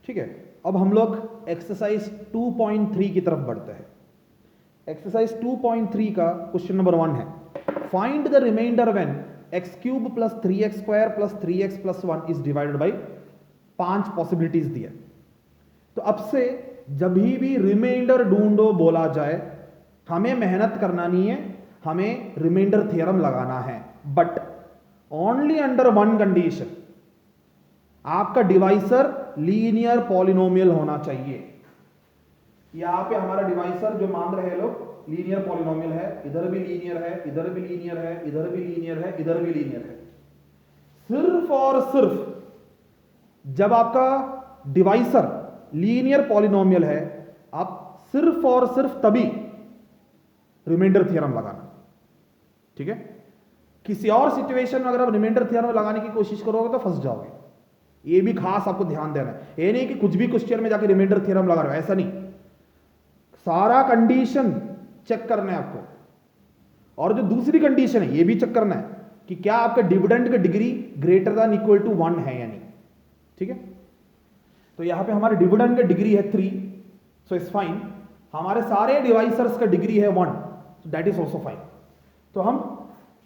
ठीक है, अब हम लोग एक्सरसाइज 2.3 की तरफ बढ़ते हैं। एक्सरसाइज 2.3 का क्वेश्चन नंबर 1 है, find the remainder when x cube plus 3x square plus 3x plus 1 is divided by 5 possibilities दिया। तो अब से जब भी रिमाइंडर ढूंढो बोला जाए, हमें मेहनत करना नहीं है, हमें रिमाइंडर थ्योरम लगाना है, but only under one condition, आपका डिवाइसर लीनियर पॉलिनोमियल होना चाहिए। यहां पे हमारा डिवाइसर जो मान रहे हैं लोग लीनियर पॉलिनोमियल है, इधर भी लीनियर है, इधर भी लीनियर है, इधर भी लीनियर है, इधर भी लीनियर है। सिर्फ और सिर्फ जब आपका डिवाइसर लीनियर पॉलिनोमियल है, आप सिर्फ और सिर्फ तभी रिमाइंडर थ्योरम लगाना। ठीक है, किसी और सिचुएशन में अगर आप रिमाइंडर थ्योरम लगाने की कोशिश करोगे तो फंस जाओगे। ये भी खास आपको ध्यान देना है, ये नहीं कि कुछ भी क्वेश्चन में जाके रिमाइंडर थ्योरम लगा रहे हो, ऐसा नहीं। सारा कंडीशन चेक करना है आपको, और जो दूसरी कंडीशन है ये भी चेक करना है कि क्या आपका डिविडेंड का degree greater than equal to 1 है या नहीं। ठीक है, तो यहां पे हमारे डिविडेंड का डिग्री है 3, सो इट्स फाइन। हमारे सारे डिवाइसर्स का डिग्री है 1, so that is also fine. तो हम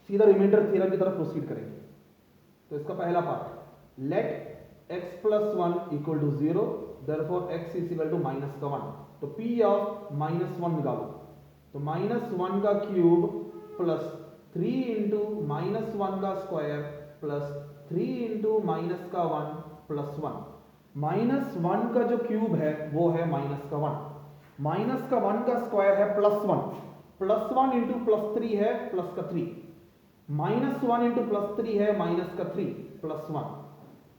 सीधा रिमाइंडर थ्योरम की तरफ प्रोसीड करेंगे। तो इसका पहला part, let x plus 1 equal to 0, therefore x is equal to minus का 1। तो p ऑफ माइनस 1 निकालो, तो माइनस 1 का क्यूब प्लस 3 इंटू माइनस 1 का स्क्वायर प्लस 3 इंटू माइनस का 1 प्लस 1। माइनस 1 का जो क्यूब है वो है माइनस का 1, माइनस का 1 का स्क्वायर है प्लस 1, प्लस 1 इंटू प्लस 3 है प्लस का 3, माइनस 1 इंटू प्लस 3 है माइनस का 3 plus 1,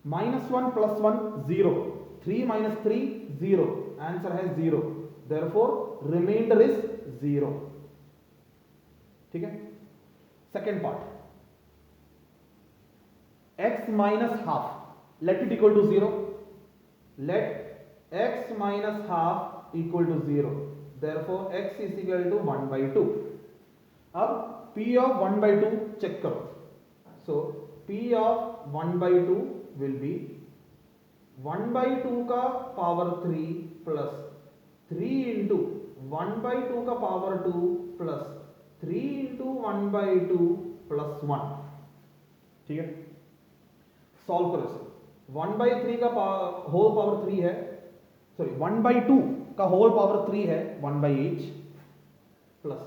minus 1 plus 1 0, 3 minus 3 0, answer है 0, देयरफॉर रिमाइंडर इज 0। ठीक है, second part, x minus half let it equal to 0, let x minus half equal to 0, therefore x is equal to 1/2। अब p of 1/2 check करो, so p of 1/2 will be 1/2 का power 3 plus 3 into 1/2 का power 2 plus 3 into 1/2 plus 1। ठीक है, solve करो इसे। 1/3 का whole power 3 है, सॉरी 1/2 का होल पावर 3 है 1/8 प्लस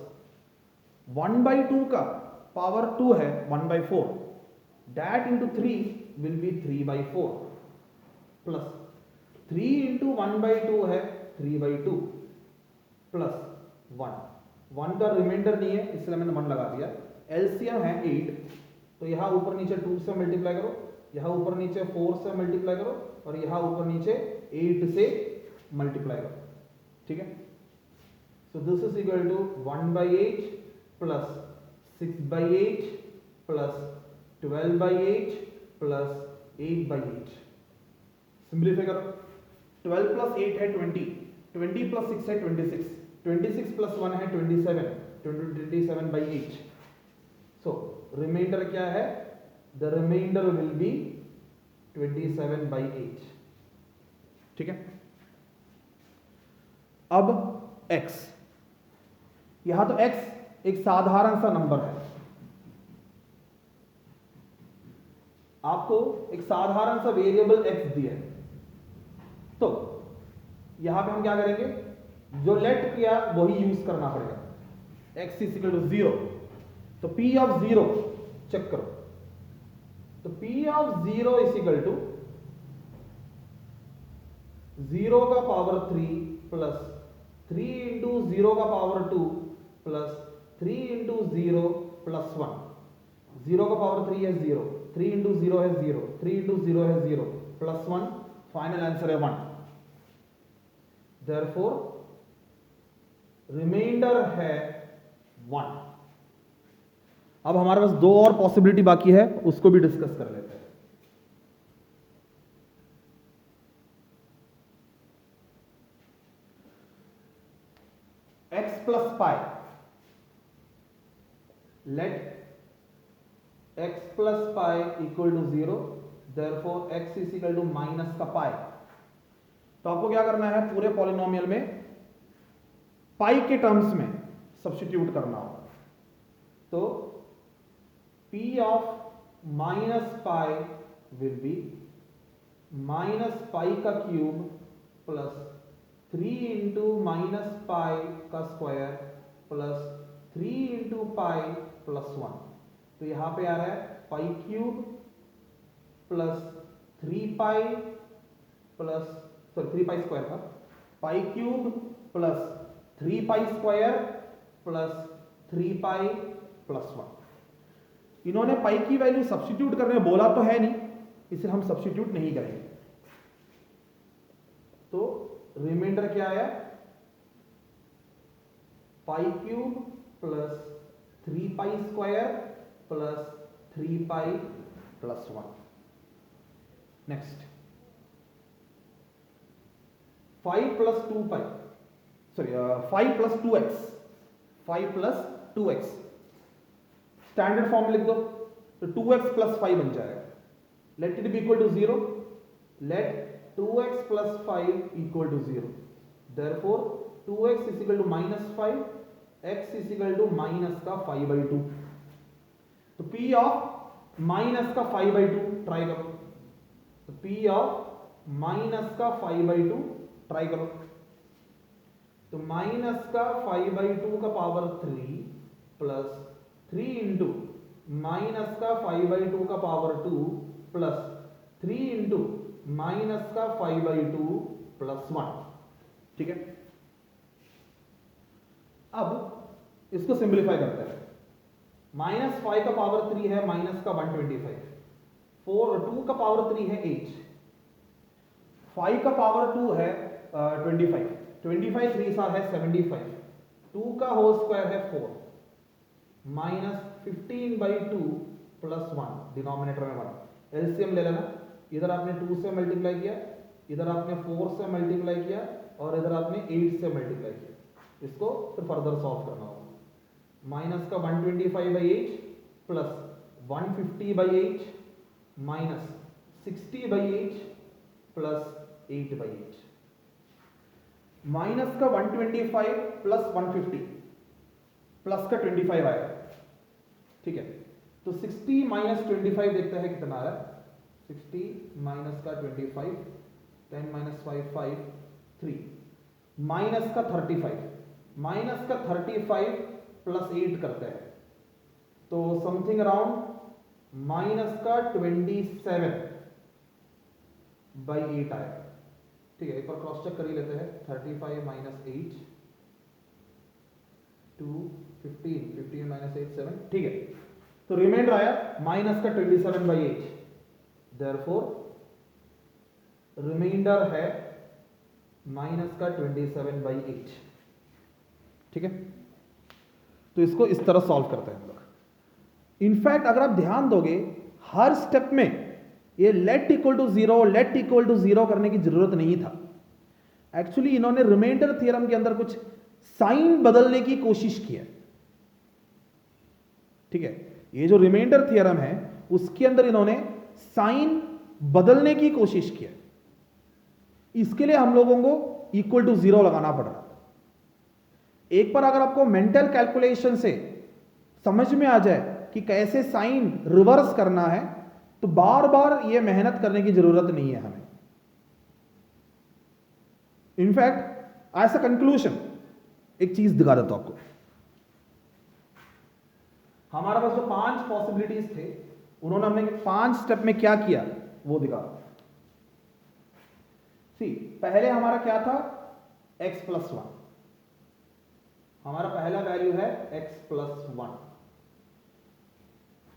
1/2 का पावर 2 है 1/4, that into 3 will be 3/4 plus 3 into 1/2 है 3/2 प्लस 1 का रिमाइंडर नहीं है इसलिए मैंने 1 लगा दिया। एलसीएम है 8, तो यहां ऊपर नीचे 2 से मल्टीप्लाई करो, यहां ऊपर नीचे 4 से मल्टीप्लाई करो, और यहां ऊपर नीचे 8 से मल्टीप्लाई करो। ठीक है, so this is equal to 1/8 plus 6/8 plus 12/8 plus 8/8। Simplify करो, 12 प्लस 8 है 20, 20 प्लस 6 है 26, 26 प्लस 1 है 27, 27/8। सो रिमाइंडर क्या है, द रिमाइंडर विल बी 27/8। ठीक है, अब x, यहां तो x एक साधारण सा नंबर है, आपको एक साधारण सा वेरिएबल x दिया है, तो यहां पे हम क्या करेंगे, जो लेट किया वही यूज करना पड़ेगा। x इज इक्वल टू 0, तो p ऑफ 0 चेक करो, तो p of 0 is equal to 0 का पावर 3 प्लस 3 इंटू 0 का पावर 2 प्लस 3 इंटू 0 प्लस 1। 0 का पावर 3 है 0, 3 इंटू 0 है 0, 3 इंटू 0 है 0 प्लस 1, फाइनल आंसर है 1। देयरफॉर रिमाइंडर है 1। अब हमारे पास 2 और पॉसिबिलिटी बाकी है, उसको भी डिस्कस कर लेते हैं। x plus pi, let x plus pi equal to 0, therefore x is equal to minus का पाई। तो आपको क्या करना है, पूरे पॉलिनोमियल में पाई के टर्म्स में सब्स्टिट्यूट करना होगा। तो p of minus pi will be minus pi का cube plus 3 into minus pi का square plus 3 into pi plus 1। तो यहां पे आ रहा है pi cube plus 3 pi plus 3 pi square का pi cube plus 3 pi square plus 3 pi plus 1। इन्होंने पाई की वैल्यू सब्स्टिट्यूट करने बोला तो है नहीं, इसे हम सब्स्टिट्यूट नहीं करेंगे। तो रिमाइंडर क्या आया, pi cube plus 3 pi square plus 3 pi plus 1। Next 5 plus 2 pi, sorry 5 plus 2x, 5 plus 2x standard form लिख दो, तो 2x प्लस 5 बन जाएगा। Let it be equal to 0, let 2x plus 5 equal to 0, therefore 2x is equal to minus 5, x is equal to minus का 5/2। तो p of minus का 5/2 try करो, तो p ऑफ माइनस का 5/2 ट्राई करो, तो माइनस का 5/2 का पावर 3 प्लस 3 इंटू माइनस का 5/2 का पावर 2 प्लस 3 इंटू माइनस का 5/2 प्लस 1। ठीक है, अब इसको सिंप्लीफाई करते हैं। माइनस 5 का पावर 3 है माइनस का 125, 2 का पावर 3 है 8, 5 का पावर 2 है 25, 25 3 साल है 75, 2 का होल स्क्वायर है 4 माइनस 15/2 प्लस 1, डिनोमिनेटर में 1। एलसीएम ले लेना, इधर आपने 2 से मल्टीप्लाई किया, इधर आपने 4 से मल्टीप्लाई किया और इधर आपने 8 से मल्टीप्लाई किया। इसको फिर फर्दर सॉल्व करना होगा। माइनस का 125/8 प्लस 150/8 माइनस 60/8 प्लस 8/8। माइनस का 125 प्लस 150 प्लस का 25 आएगा। ठीक है, तो 60 माइनस 25 देखते हैं कितना आ रहा है। 60 माइनस का 25, 10 माइनस 5 5 3 माइनस का 35, माइनस का 35 प्लस 8 करते हैं तो समथिंग अराउंड माइनस का 27/8 आएगा। ठीक है, एक बार क्रॉस चेक कर ही लेते हैं। 35 माइनस 8 2 15, 15 माइनस 8 7। ठीक है, तो रिमाइंडर आया माइनस का 27/8, देयरफॉर रिमाइंडर है माइनस का 27/8। ठीक है, तो इसको इस तरह सॉल्व करते हैं हम लोग। इनफैक्ट अगर आप ध्यान दोगे हर स्टेप में ये let equal to 0, let equal to 0 करने की जरूरत नहीं था। एक्चुअली इन्होंने रिमाइंडर थ्योरम के अंदर कुछ साइन बदलने की कोशिश की है। ठीक है, ये जो रिमाइंडर थ्योरम है उसके अंदर इन्होंने साइन बदलने की कोशिश की है। इसके लिए हम लोगों को इक्वल टू 0 लगाना पड़ रहा। एक बार अगर आपको मेंटल कैलकुलेशन से समझ में आ जाए कि कैसे साइन रिवर्स करना है तो बार बार यह मेहनत करने की जरूरत नहीं है हमें। इनफैक्ट एज अ कंक्लूजन एक चीज दिखा देता हूं आपको। हमारे पास जो 5 पॉसिबिलिटीज थे उन्होंने हमने 5 स्टेप में क्या किया वो दिखा। सी पहले हमारा क्या था, x प्लस 1। हमारा पहला वैल्यू है x प्लस 1।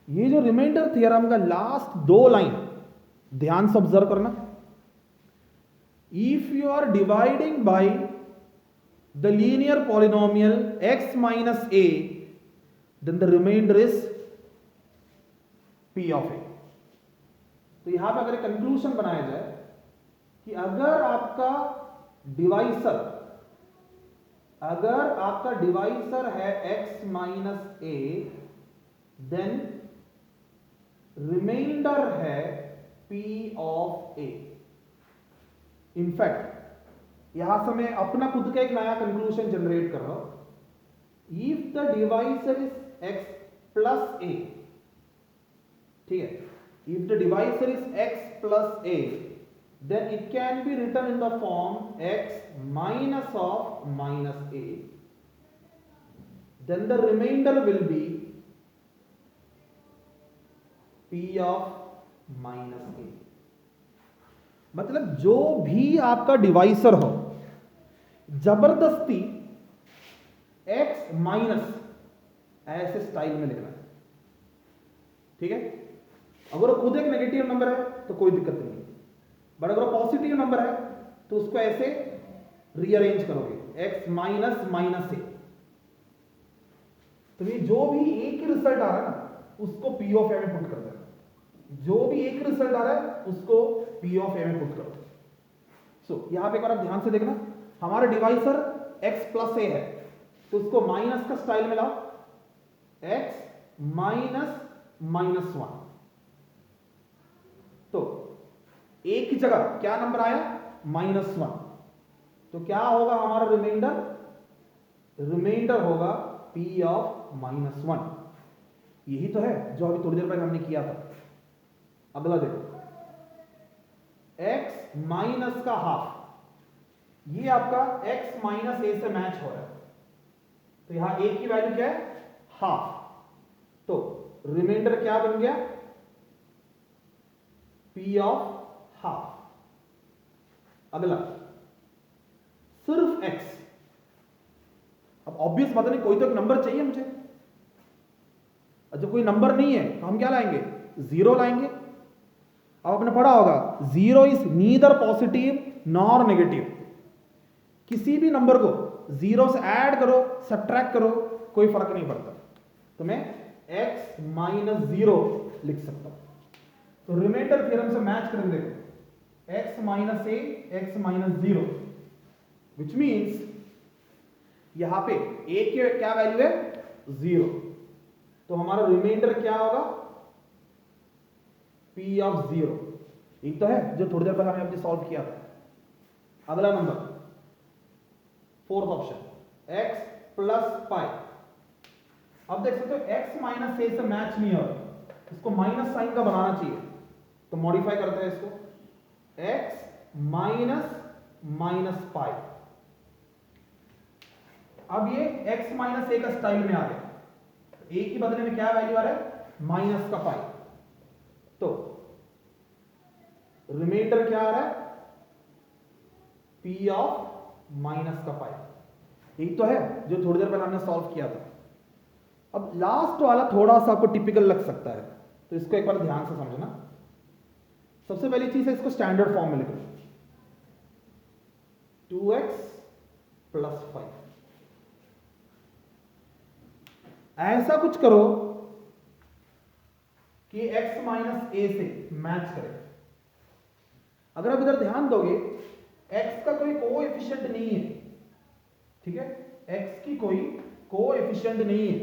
ये जो रिमाइंडर थ्योरम का लास्ट 2 लाइन ध्यान से ऑब्जर्व करना। If you are dividing by the linear polynomial x minus a then the remainder is p of a। तो यहां पर अगर कंक्लूजन बनाया जाए कि अगर आपका डिवाइसर है x minus a then remainder है p ऑफ a। इनफैक्ट यहां से मैं अपना खुद का एक नया कंक्लूजन जनरेट कर रहा हूं। If the divisor is x plus a, ठीक है, if the divisor is x plus a, then it can be written in the form x minus of minus a, then the remainder will be p of minus a। मतलब जो भी आपका divisor हो, जबरदस्ती x minus ऐसे style में लिखना है, ठीक है। अगर वो खुद एक नेगेटिव नंबर है तो कोई दिक्कत नहीं है, बट अगर पॉजिटिव नंबर है तो उसको ऐसे रीअरेंज करोगे x माइनस माइनस ए। तो ये जो भी एक ही रिजल्ट आ रहा है ना उसको p ऑफ a में पुट कर देना, जो भी एक रिजल्ट आ रहा है उसको p ऑफ a में पुट करो। सो यहां पे एक बार आप ध्यान से देखना, हमारा डिवाइसर x प्लस a है तो उसको माइनस का स्टाइल में लाओ, x माइनस माइनस 1। तो एक की जगह क्या नंबर आया, -1, तो क्या होगा हमारा रिमाइंडर, रिमाइंडर होगा p ऑफ -1। यही तो है जो अभी थोड़ी देर पहले हमने किया था। अगला देखो, x माइनस का हाफ, ये आपका x माइनस a से मैच हो रहा है, तो यहां a की वैल्यू क्या है, हाफ, तो रिमाइंडर क्या बन गया, p ऑफ हाफ। अगला सिर्फ x, अब ऑब्वियस बात नहीं, कोई तो एक नंबर चाहिए मुझे, जब कोई नंबर नहीं है तो हम क्या लाएंगे, 0 लाएंगे। अब आपने पढ़ा होगा 0 is neither positive nor negative, किसी भी नंबर को 0 से ऐड करो सब्ट्रैक्ट करो कोई फर्क नहीं पड़ता, तो मैं x माइनस 0 लिख सकता हूं। तो रिमाइंडर थ्योरम से मैच करके देखो, x minus a x minus 0, which means यहां पे a की क्या वैल्यू है, 0, तो हमारा रिमाइंडर क्या होगा, p ऑफ 0। एक तो है जो थोड़ी देर पहले हमने अपने सॉल्व किया था। अगला number, fourth option, x plus पाई। अब देख सकते हो x माइनस a से मैच नहीं हो रहा, इसको माइनस साइन का बनाना चाहिए, तो मॉडिफाई करते हैं इसको, x माइनस माइनस पाई। अब ये x माइनस a का स्टाइल में आ गया, a की बदले में क्या वैल्यू आ रहा है, माइनस का पाई, तो रिमाइंडर क्या आ रहा है, p ऑफ माइनस का पाई। यही तो है जो थोड़ी देर पहले हमने सॉल्व किया था। अब लास्ट वाला थोड़ा सा आपको टिपिकल लग सकता है, तो इसको एक बार ध्यान से समझना। सबसे पहली चीज है, इसको स्टैंडर्ड फॉर्म में लिखो, 2x प्लस 5। ऐसा कुछ करो कि x माइनस a से मैच करे। अगर आप इधर ध्यान दोगे x का कोई कोएफिशिएंट नहीं है, ठीक है, x की कोई कोएफिशिएंट नहीं है,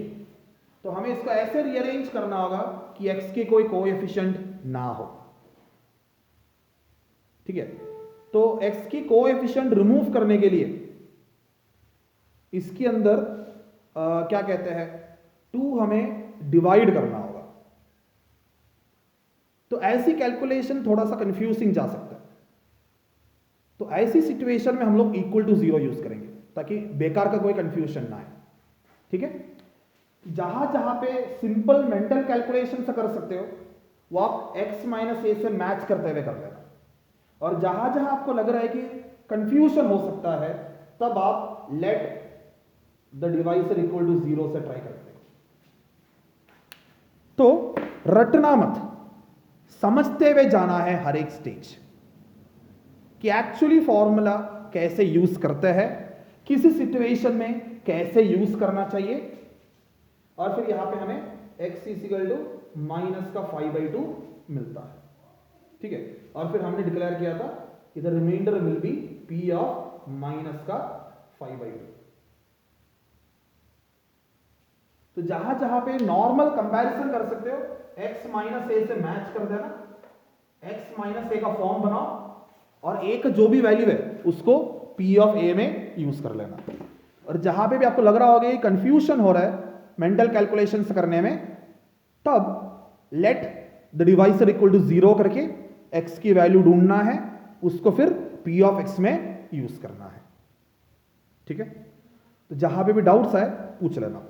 तो हमें इसको ऐसे रीअरेंज करना होगा कि x के कोई कोएफिशिएंट ना हो, ठीक है। तो x की कोएफिशिएंट रिमूव करने के लिए इसके अंदर क्या कहते हैं, 2 हमें डिवाइड करना होगा। तो ऐसी कैलकुलेशन थोड़ा सा कंफ्यूजिंग जा सकता है, तो ऐसी सिचुएशन में हम लोग इक्वल टू 0 यूज करेंगे ताकि बेकार का कोई कंफ्यूजन ना आए, ठीक है। जहां जहां पे सिंपल मेंटल कैलकुलेशन से कर सकते हो वो आप x माइनस a से मैच करते हुए कर लेना, और जहां जहां आपको लग रहा है कि कंफ्यूजन हो सकता है तब आप let the divisor equal to 0 से ट्राई करते हो। तो रटना मत, समझते हुए जाना है हर एक स्टेज कि एक्चुअली फॉर्मूला कैसे यूज करते हैं, किसी सिचुएशन में कैसे यूज करना चाहिए, और फिर यहां पे हमें x इक्वल टू माइनस का 5/2 मिलता है, ठीक है। और फिर हमने डिक्लेयर किया था कि the remainder will be p of minus का 5/2। तो जहां जहां पे नॉर्मल कंपैरिजन कर सकते हो, x माइनस a से मैच कर देना, x माइनस a का फॉर्म बनाओ और a का जो भी वैल्यू है उसको पी ऑफ ए में यूज कर लेना। और जहां पे भी आपको लग रहा होगा कंफ्यूजन हो रहा है मेंटल कैलकुलेशंस करने में, तब let the divisor equal to 0 करके x की वैल्यू ढूंढना है, उसको फिर p ऑफ x में यूज करना है। ठीक है, तो जहां पे भी डाउट्स आए पूछ लेना।